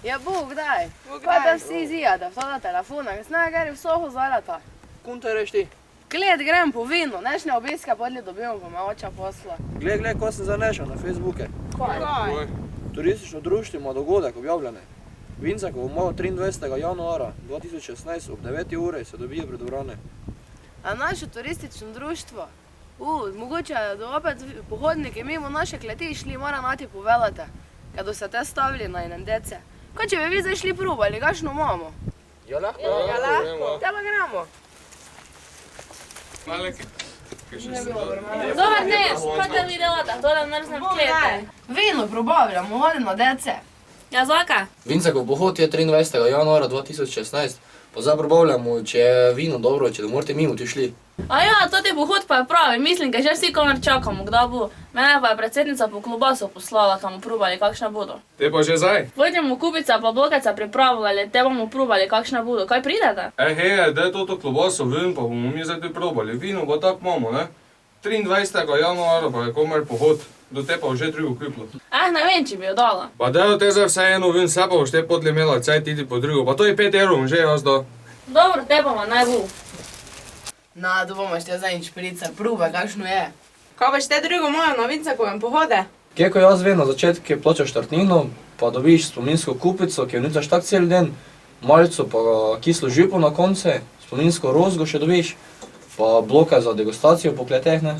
Ja, Bog daj. Pa da vsi izijate v toda telefona, kaj snaj gari vsoho zarata. Kunta reš ti? Gled, grem po vino, nešne obiske podli dobimo, pa me oča posla. Gled, ko sem zanešal na Facebooke. Kaj? Turistično društvo ima dogodek objavljene. Vincekovo malo 23. januara 2016 ob 9. ure se dobije pred dvorane. A naše turistično društvo? Mogoče da opet pohodniki mimo naše kleti šli, mora nati povedati, kada se te stavili na inendece. Kaj če bi vi zdaj šli probali, kakšno imamo? Ja, lahko. Ja, lahko. Te pa gremo. Dobar dan, kaj te vi delate? Tole mrznem klete. Vino probavljamo, hodim na dece. Ja, zvaka? Vincekov pohod je 23. januara 2016. Pa zdaj probavljamo, če je vino dobro, če da morate mimo ti šli. A ja, to ti pohod pa je pravi, mislim, kaj že vsi komar čakamo, kdaj bo. Mene pa je predsednica po klobaso poslala, kam probali, kakšne bodo. Te pa že zdaj? Pojdemo kupica pa blokeca pripravljali, te bomo probali, kakšne bodo. Kaj pridete? Hej, daj toto klobaso ven, pa bomo mi zdaj probali. Vino pa tak imamo, ne? 23. januara pa je komar pohod, do te pa že drugo kupilo. Ne vem, če bi jo dala. Pa daj te zdaj vse eno ven, vse pa boš te podli imela, caj ti po drugo. Pa to je 5 evrov, že jaz da. Dobro, te pa naj bo. Na, da bomo šte zdaj nič pricar, probe, kakšno je. Kaj boš te drugo mojo na Vincekovem pohode? Kje ko jaz vem, na začetku plačaš štartnino, pa dobiš spominsko kupico, ki jo nicaš tak cel den, malico pa kislo žipo na konce, spominsko rozgo še dobiš, pa bloke za degustacijo po kleteh, ne.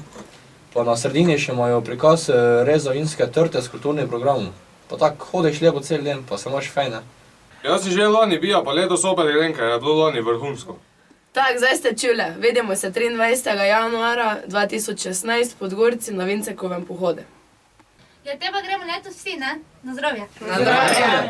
Pa na sredini še imajo prikaz reza vinske trte s kulturnim programom. Pa tak hodiš lepo cel den, pa se imaš fajn, ne. Jaz si že lani bija, pa letos opet Jelenka je bilo lani vrhunsko. Tak, zdaj ste čule, vidimo se 23. januara 2016 pod Gorci na Vincekovem pohode. Ja, te pa gremo letos vsi, ne? Na zdravje. Na zdravje.